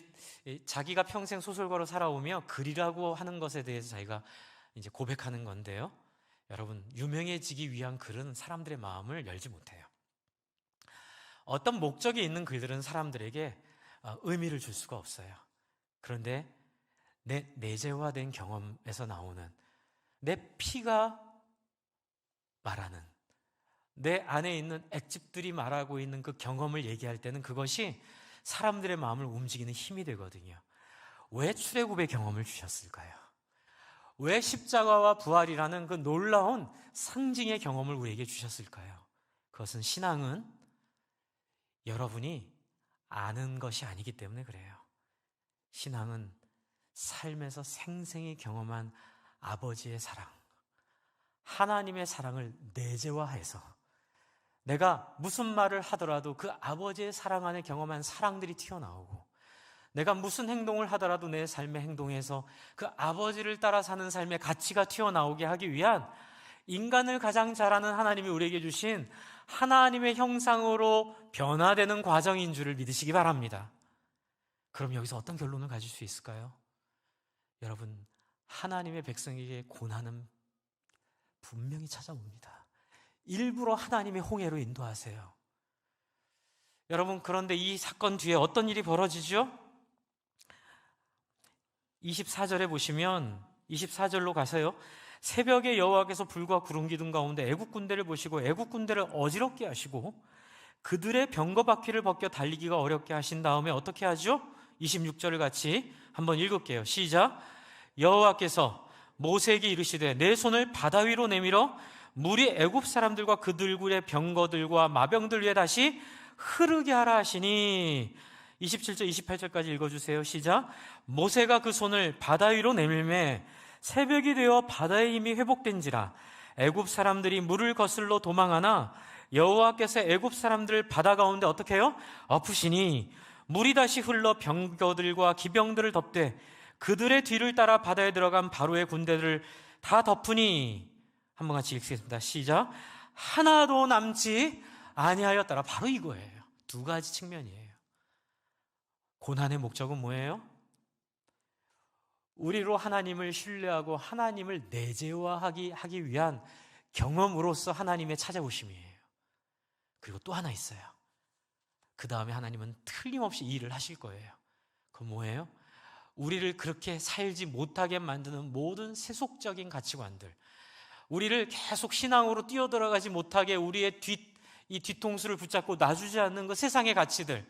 자기가 평생 소설가로 살아오며 글이라고 하는 것에 대해서 자기가 이제 고백하는 건데요. 여러분, 유명해지기 위한 글은 사람들의 마음을 열지 못해요. 어떤 목적이 있는 글들은 사람들에게 의미를 줄 수가 없어요. 그런데 내 내재화된 경험에서 나오는 내 피가 말하는, 내 안에 있는 액즙들이 말하고 있는 그 경험을 얘기할 때는 그것이 사람들의 마음을 움직이는 힘이 되거든요. 왜 출애굽의 경험을 주셨을까요? 왜 십자가와 부활이라는 그 놀라운 상징의 경험을 우리에게 주셨을까요? 그것은 신앙은 여러분이 아는 것이 아니기 때문에 그래요. 신앙은 삶에서 생생히 경험한 아버지의 사랑, 하나님의 사랑을 내재화해서 내가 무슨 말을 하더라도 그 아버지의 사랑 안에 경험한 사랑들이 튀어나오고, 내가 무슨 행동을 하더라도 내 삶의 행동에서 그 아버지를 따라 사는 삶의 가치가 튀어나오게 하기 위한 인간을 가장 잘 아는 하나님이 우리에게 주신 하나님의 형상으로 변화되는 과정인 줄을 믿으시기 바랍니다. 그럼 여기서 어떤 결론을 가질 수 있을까요? 여러분, 하나님의 백성에게 고난은 분명히 찾아옵니다. 일부러 하나님의 홍해로 인도하세요. 여러분, 그런데 이 사건 뒤에 어떤 일이 벌어지죠? 24절에 보시면 24절로 가세요. 새벽에 여호와께서 불과 구름 기둥 가운데 애국 군대를 보시고 애국 군대를 어지럽게 하시고 그들의 병거 바퀴를 벗겨 달리기가 어렵게 하신 다음에 어떻게 하죠? 26절을 같이 한번 읽을게요. 시작. 여호와께서 모세에게 이르시되 내 손을 바다 위로 내밀어 물이 애굽 사람들과 그들의 병거들과 마병들 위에 다시 흐르게 하라 하시니 27절 28절까지 읽어주세요. 시작. 모세가 그 손을 바다 위로 내밀매 새벽이 되어 바다의 힘이 회복된지라 애굽 사람들이 물을 거슬러 도망하나 여호와께서 애굽 사람들을 바다 가운데 어떻게 해요? 엎으시니 물이 다시 흘러 병거들과 기병들을 덮되 그들의 뒤를 따라 바다에 들어간 바로의 군대들을 다 덮으니 한번 같이 읽겠습니다. 시작. 하나도 남지 아니하였더라. 바로 이거예요. 두 가지 측면이에요. 고난의 목적은 뭐예요? 우리로 하나님을 신뢰하고 하나님을 내재화하기 위한 경험으로서 하나님의 찾아오심이에요. 그리고 또 하나 있어요. 그 다음에 하나님은 틀림없이 이 일을 하실 거예요. 그건 뭐예요? 우리를 그렇게 살지 못하게 만드는 모든 세속적인 가치관들, 우리를 계속 신앙으로 뛰어들어가지 못하게 우리의 뒤통수를 붙잡고 놔주지 않는 그 세상의 가치들,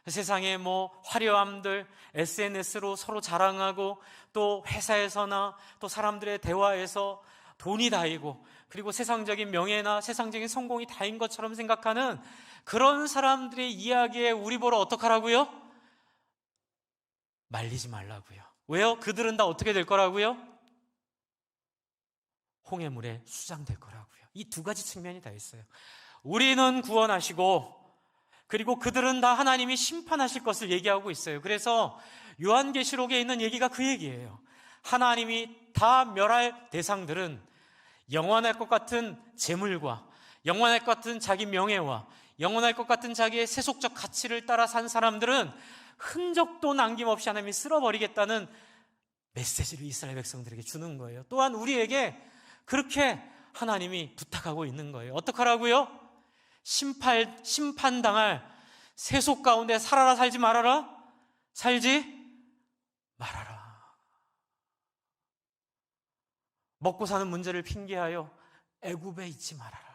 세상의 화려함들, SNS로 서로 자랑하고 또 회사에서나 또 사람들의 대화에서 돈이 다이고 그리고 세상적인 명예나 세상적인 성공이 다인 것처럼 생각하는 그런 사람들의 이야기에 우리 보러 어떡하라고요? 말리지 말라고요. 왜요? 그들은 다 어떻게 될 거라고요? 홍해물에 수장될 거라고요. 이 두 가지 측면이 다 있어요. 우리는 구원하시고 그리고 그들은 다 하나님이 심판하실 것을 얘기하고 있어요. 그래서 요한계시록에 있는 얘기가 그 얘기예요. 하나님이 다 멸할 대상들은 영원할 것 같은 재물과 영원할 것 같은 자기 명예와 영원할 것 같은 자기의 세속적 가치를 따라 산 사람들은 흔적도 남김없이 하나님이 쓸어버리겠다는 메시지를 이스라엘 백성들에게 주는 거예요. 또한 우리에게 그렇게 하나님이 부탁하고 있는 거예요. 어떡하라고요? 심판당할 세속 가운데 살아라 살지 말아라? 살지 말아라. 먹고 사는 문제를 핑계하여 애굽에 있지 말아라.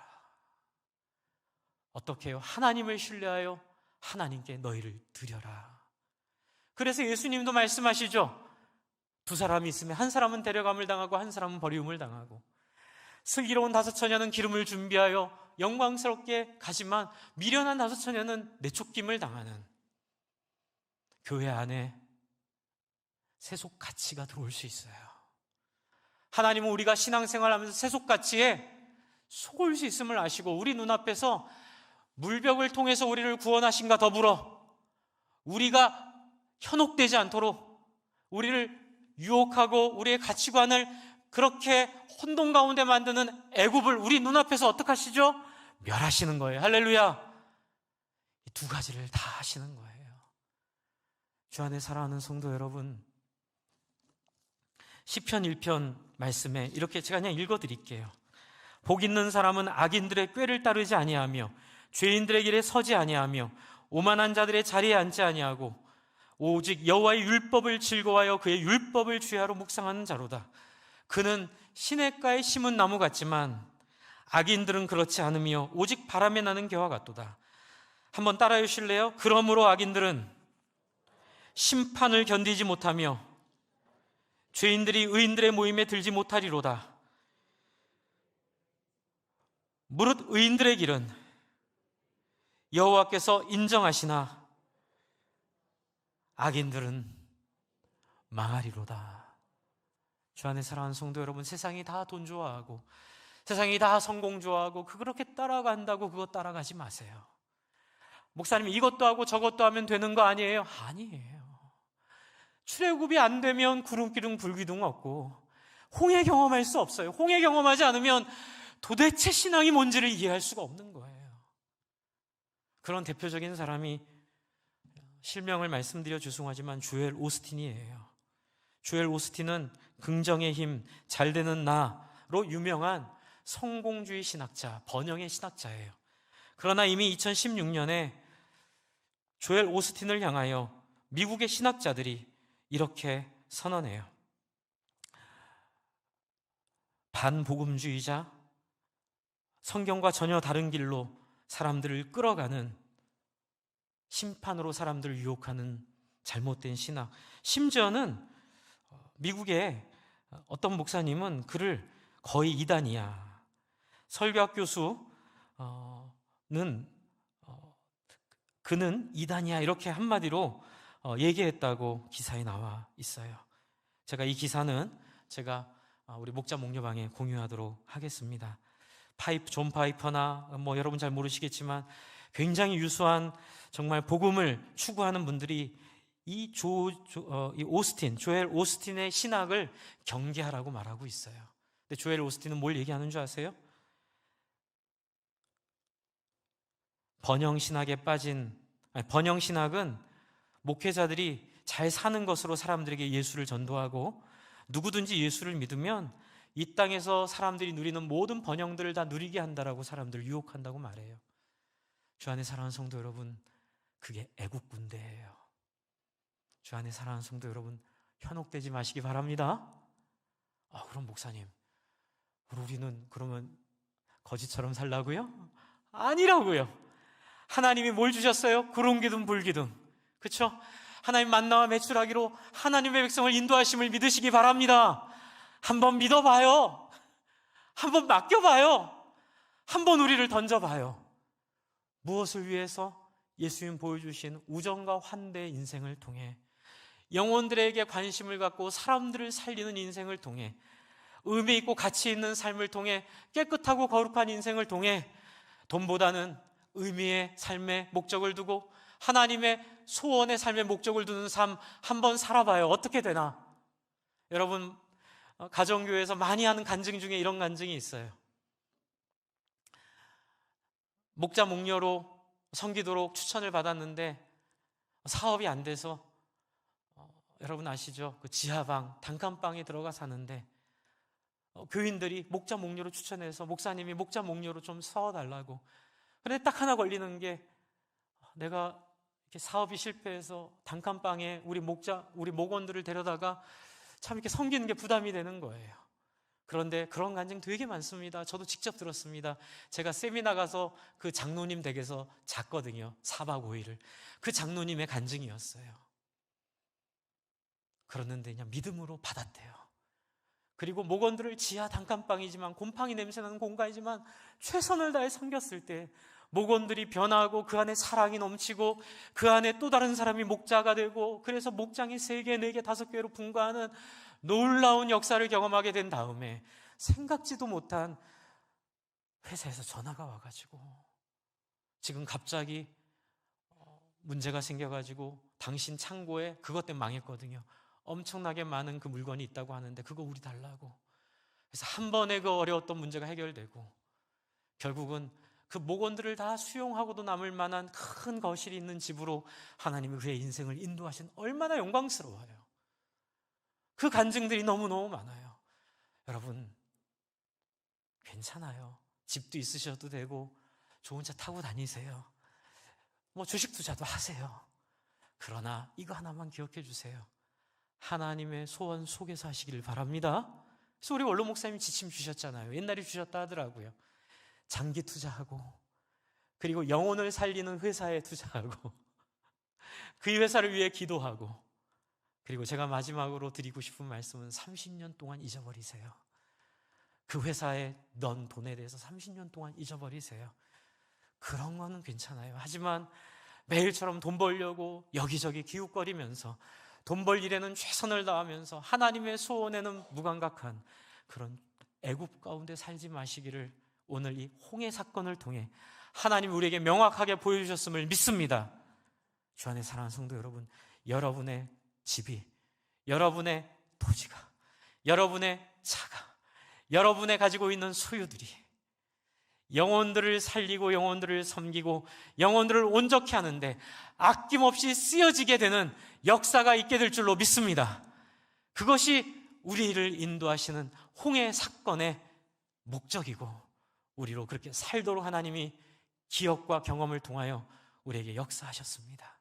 어떻게 해요? 하나님을 신뢰하여 하나님께 너희를 드려라. 그래서 예수님도 말씀하시죠. 두 사람이 있으면 한 사람은 데려감을 당하고 한 사람은 버리움을 당하고 슬기로운 다섯 처녀는 기름을 준비하여 영광스럽게 가지만 미련한 다섯 처녀는 내쫓김을 당하는, 교회 안에 세속 가치가 들어올 수 있어요. 하나님은 우리가 신앙생활하면서 세속 가치에 속을 수 있음을 아시고 우리 눈앞에서 물벽을 통해서 우리를 구원하신가 더불어 우리가 현혹되지 않도록 우리를 유혹하고 우리의 가치관을 그렇게 혼돈 가운데 만드는 애굽을 우리 눈앞에서 어떻게 하시죠? 멸하시는 거예요. 할렐루야. 이 두 가지를 다 하시는 거예요. 주 안에 사랑하는 성도 여러분, 시편 1편 말씀에 이렇게 제가 그냥 읽어드릴게요. 복 있는 사람은 악인들의 꾀를 따르지 아니하며 죄인들의 길에 서지 아니하며 오만한 자들의 자리에 앉지 아니하고 오직 여호와의 율법을 즐거워하여 그의 율법을 주야로 묵상하는 자로다. 그는 시냇가에 심은 나무 같지만 악인들은 그렇지 않으며 오직 바람에 나는 겨와 같도다. 한번 따라해 주실래요? 그러므로 악인들은 심판을 견디지 못하며 죄인들이 의인들의 모임에 들지 못하리로다. 무릇 의인들의 길은 여호와께서 인정하시나 악인들은 망하리로다. 주 안에 사랑하는 성도 여러분, 세상이 다 돈 좋아하고 세상이 다 성공 좋아하고 그렇게 따라간다고 그거 따라가지 마세요. 목사님 이것도 하고 저것도 하면 되는 거 아니에요? 아니에요. 출애굽이 안 되면 구름기둥 불기둥 없고 홍해 경험할 수 없어요. 홍해 경험하지 않으면 도대체 신앙이 뭔지를 이해할 수가 없는 거예요. 그런 대표적인 사람이 실명을 말씀드려 죄송하지만 조엘 오스틴이에요. 조엘 오스틴은 긍정의 힘, 잘 되는 나로 유명한 성공주의 신학자, 번영의 신학자예요. 그러나 이미 2016년에 조엘 오스틴을 향하여 미국의 신학자들이 이렇게 선언해요. 반복음주의자, 성경과 전혀 다른 길로 사람들을 끌어가는, 심판으로 사람들을 유혹하는 잘못된 신학. 심지어는 미국의 어떤 목사님은 그를 거의 이단이야, 설교학 교수는 그는 이단이야, 이렇게 한마디로 얘기했다고 기사에 나와 있어요. 제가 이 기사는 제가 우리 목자 목료방에 공유하도록 하겠습니다. 존 파이퍼나 여러분 잘 모르시겠지만 굉장히 유수한 정말 복음을 추구하는 분들이 이 조엘 오스틴의 신학을 경계하라고 말하고 있어요. 근데 조엘 오스틴은 뭘 얘기하는 줄 아세요? 번영신학은 목회자들이 잘 사는 것으로 사람들에게 예수를 전도하고, 누구든지 예수를 믿으면 이 땅에서 사람들이 누리는 모든 번영들을 다 누리게 한다라고 사람들을 유혹한다고 말해요. 주 안에 사랑하는 성도 여러분, 그게 애국 군대예요. 주 안에 사랑하는 성도 여러분, 현혹되지 마시기 바랍니다. 그럼 목사님, 우리는 그러면 거지처럼 살라고요? 아니라고요. 하나님이 뭘 주셨어요? 구름기둥 불기둥, 그렇죠? 하나님 만나와 매출하기로 하나님의 백성을 인도하심을 믿으시기 바랍니다. 한번 믿어봐요. 한번 맡겨봐요. 한번 우리를 던져봐요. 무엇을 위해서? 예수님 보여주신 우정과 환대의 인생을 통해, 영혼들에게 관심을 갖고 사람들을 살리는 인생을 통해, 의미 있고 가치 있는 삶을 통해, 깨끗하고 거룩한 인생을 통해, 돈보다는 의미의 삶의 목적을 두고 하나님의 소원의 삶의 목적을 두는 삶 한번 살아봐요. 어떻게 되나? 여러분, 가정교회에서 많이 하는 간증 중에 이런 간증이 있어요. 목자 목녀로 섬기도록 추천을 받았는데 사업이 안 돼서, 여러분 아시죠? 그 지하방, 단칸방에 들어가 사는데 교인들이 목자 목녀로 추천해서 목사님이 목자 목녀로 좀 서달라고. 그런데 딱 하나 걸리는 게, 내가 이렇게 사업이 실패해서 단칸방에 우리 목원들을 데려다가 참 이렇게 섬기는 게 부담이 되는 거예요. 그런데 그런 간증 되게 많습니다. 저도 직접 들었습니다. 제가 세미나 가서 그 장로님 댁에서 잤거든요. 4박 5일을. 그 장로님의 간증이었어요. 그러는데 그냥 믿음으로 받았대요. 그리고 목원들을 지하 단칸방이지만, 곰팡이 냄새나는 공간이지만 최선을 다해 섬겼을 때 목원들이 변하고 그 안에 사랑이 넘치고 그 안에 또 다른 사람이 목자가 되고, 그래서 목장이 3개, 4개, 5개로 분가하는 놀라운 역사를 경험하게 된 다음에 생각지도 못한 회사에서 전화가 와가지고 지금 갑자기 문제가 생겨가지고 당신 창고에 그것 때문에 망했거든요. 엄청나게 많은 그 물건이 있다고 하는데 그거 우리 달라고. 그래서 한 번에 그 어려웠던 문제가 해결되고, 결국은 그 목원들을 다 수용하고도 남을 만한 큰 거실이 있는 집으로 하나님이 그의 인생을 인도하신, 얼마나 영광스러워요. 그 간증들이 너무너무 많아요. 여러분, 괜찮아요. 집도 있으셔도 되고 좋은 차 타고 다니세요. 주식 투자도 하세요. 그러나 이거 하나만 기억해 주세요. 하나님의 소원 속에서 하시기를 바랍니다. 그래서 우리 원로 목사님이 지침 주셨잖아요. 옛날에 주셨다 하더라고요. 장기 투자하고, 그리고 영혼을 살리는 회사에 투자하고, 그 회사를 위해 기도하고, 그리고 제가 마지막으로 드리고 싶은 말씀은 30년 동안 잊어버리세요. 그 회사에 넣은 돈에 대해서 30년 동안 잊어버리세요. 그런 거는 괜찮아요. 하지만 매일처럼 돈 벌려고 여기저기 기웃거리면서, 돈 벌 일에는 최선을 다하면서 하나님의 소원에는 무감각한 그런 애굽 가운데 살지 마시기를 오늘 이 홍해 사건을 통해 하나님이 우리에게 명확하게 보여주셨음을 믿습니다. 주 안에 사랑하는 성도 여러분, 여러분의 집이, 여러분의 토지가, 여러분의 차가, 여러분의 가지고 있는 소유들이 영혼들을 살리고 영혼들을 섬기고 영혼들을 온전케 하는데 아낌없이 쓰여지게 되는 역사가 있게 될 줄로 믿습니다. 그것이 우리를 인도하시는 홍해 사건의 목적이고 우리로 그렇게 살도록 하나님이 기억과 경험을 통하여 우리에게 역사하셨습니다.